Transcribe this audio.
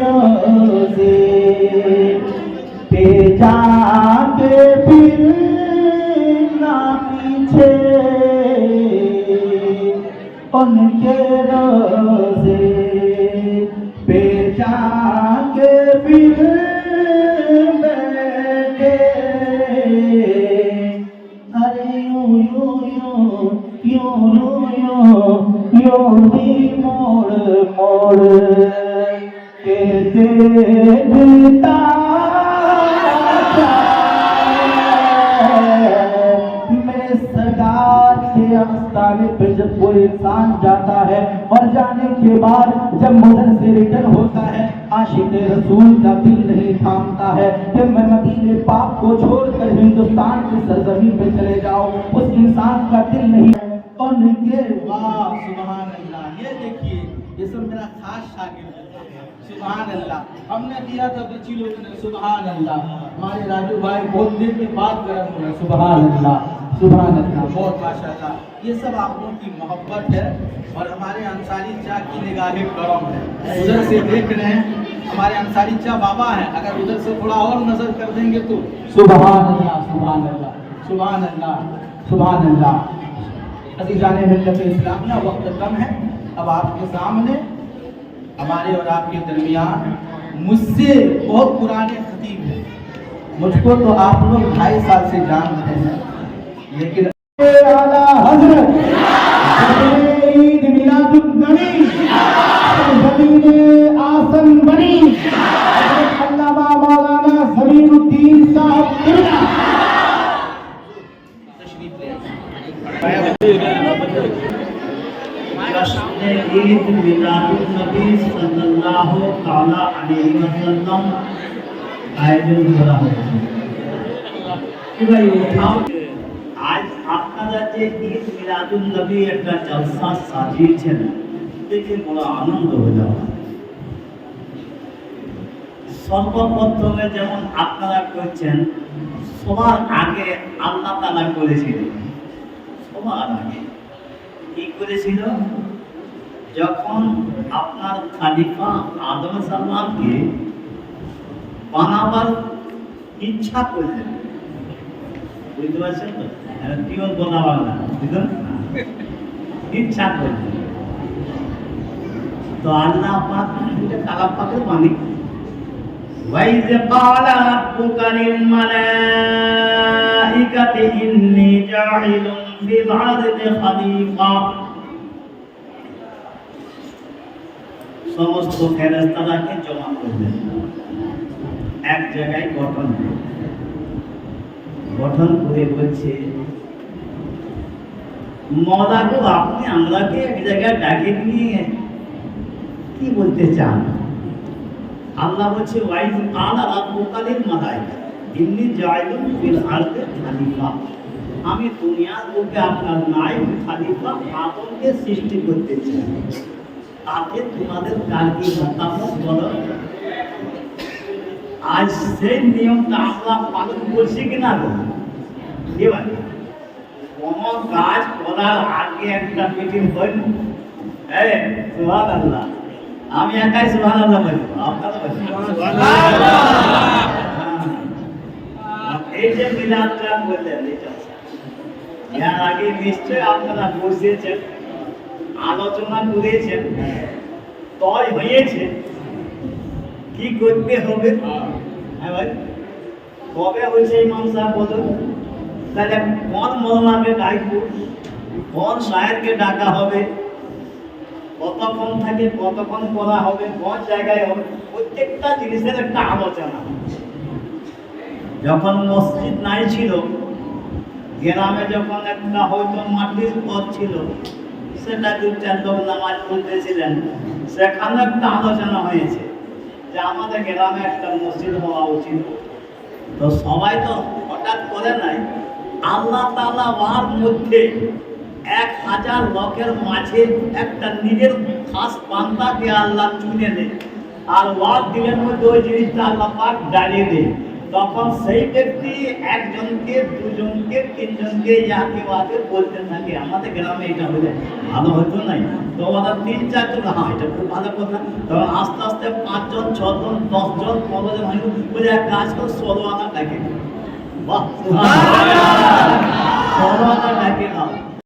रोजे पे जाके फिर ना पीछे उनके रोजे पे जाके फिर बैठे अरे यूं यूं यूं यूं यूं यूं ही मोड़ मोड़ के देखता मेरे सरकार के आस्थाने पे जब कोई इंसान जाता है और जाने के बाद जब मुदर से रिटर्न होता है, आशिक रसूल का दिल नहीं थामता है कि मैं मदीने पाक को छोड़कर हिंदुस्तान की सरजमीन पे चले जाऊं। उस इंसान का दिल नहीं उनके वाह सुभान अल्लाह। ये देखिए ये सब मेरा खास शागिर्द है, सुभान अल्लाह। हमने दिया था बच्ची लोगों ने, सुभान अल्लाह। हमारे राजू भाई बहुत देर के बाद गर्म हुए, सुभान अल्लाह सुभान अल्लाह, बहुत माशाअल्लाह। ये सब आप लोगों की मोहब्बत है और हमारे अंसारी चा की निगाहें करम है। उधर से देख रहे हैं हमारे अंसारी चा बाबा हैं, अगर उधर से थोड़ा और नजर कर देंगे तो सुभान अल्लाह सुभान अल्लाह सुभान अल्लाह सुभान अल्लाह। अज़ीज़ाने मिल्लत इस्लामिया, वक्त कम है, अब आपके सामने हमारे और आपके दरमियान मुझसे बहुत पुराने खतीब हैं। मुझको तो आप लोग 2.5 साल से जानते हैं, लेकिन आला हज़रत ईद मिलादुन नबी ज़मीने आसन बनी अल्लामा मौलाना ज़मीनुद्दीन साहब किबला तशरीफ ले जश्न ईद मिलादुन नबी सल्लल्लाहु ताला अलैहि वसल्लम आयोजन করা হয়েছে। এবারে আজ আপনারা যে ঈদ মিলাদুন নবী একটা জলসা সাজিয়েছেন দেখে বড় আনন্দ হলো। সর্বপ্রথমে যেমন আপনারা করছেন, সবার আগে আল্লাহ তাআলা করেছিলেন। সবার আগে কি করেছিল? যখন আপনার খলিফা আদম সাল্লামকে বানাবার ইচ্ছা করলেন, বুঝতে পারছেন তো? কেউ বানাবার না, বুঝলেন? ইচ্ছা করলেন তো আল্লাহ পাক এটা কালাম পাকের বাণী, ওয়াইজ ক্বালা রাব্বুকা লিল মালাইকাতি ইন্নী জাইলুন ফিল আরদি খলিফা। সমস্ত ফেরেশতাদেরকে জমা করলেন, এক জায়গায় গঠন করে বলছে, মওলা গো, আপনি আমরাকে এক জায়গায় ডাকে নিয়ে কি বলতে চান? আল্লাহ বলছে, ওয়াইজ ক্বালা রাব্বুকা লিল মালাইকা ইন্নী জাইলুন ফিল আরদি খলিফা। আমি দুনিয়ার বুকে আপনার নায়েব খলিফা আদমকে সৃষ্টি করতে চাই, তাতে তোমাদের কার কি মতামত বলো? আজ সেই নিয়মটা আমরা পালন করছি কিনা? এবার কোন কাজ করার আগে একটা মিটিং হয় না? সুবহানাল্লাহ, আমি একাই সুবহানাল্লাহ বলবো, আপনারা বলবেন সুবহানাল্লাহ। এই যে মিলাদটা বললেন, এর আগে নিশ্চয় আপনারা বসেছেন, আলোচনা করেছেন, তয় হয়েছে কি করতে হবে। কবে হয়েছে ইমাম সাহেব বলুন? তাহলে কোন মওলানাকে ডাকবো, কোন শায়েরকে ডাকা হবে, কতক্ষণ থেকে কতক্ষণ করা হবে, কোন জায়গায় হবে, প্রত্যেকটা জিনিসের একটা আলোচনা। যখন মসজিদ নাই ছিল, গ্রামে যখন একটা হয়তো মাটির পথ ছিল, সেটা 2-4 লোক নামাজ পড়তেছিলেন, সেখানে একটা আলোচনা হয়েছে যে আমাদের গ্রামে একটা মসজিদ হওয়া উচিত। তো সবাই তো হঠাৎ করে নাই, আল্লাহ তাআলা ওয়ার মধ্যে 1000 লোকের মাঝে একটা নিজের খাস বান্দাকে আল্লাহ চুনে নেয় আর ওয়ার দিলের মধ্যে ওই জিনিসটা আল্লাহ পাক দাঁড়িয়ে দেয়। তখন সেই ব্যক্তি একজনকে, দুজনকে, তিনজনকে যাকে বাকে বলতে থাকে আমাদের গ্রামে এটা হলে ভালো হতো নাই। তো ওরা 3-4 জন, হ্যাঁ এটা খুব ভালো কথা। তখন আস্তে আস্তে 5 জন, 6 জন, 10 জন, 15 জন হয়ে বলে এক কাজ করে 16 আনা ডাকে। বাহ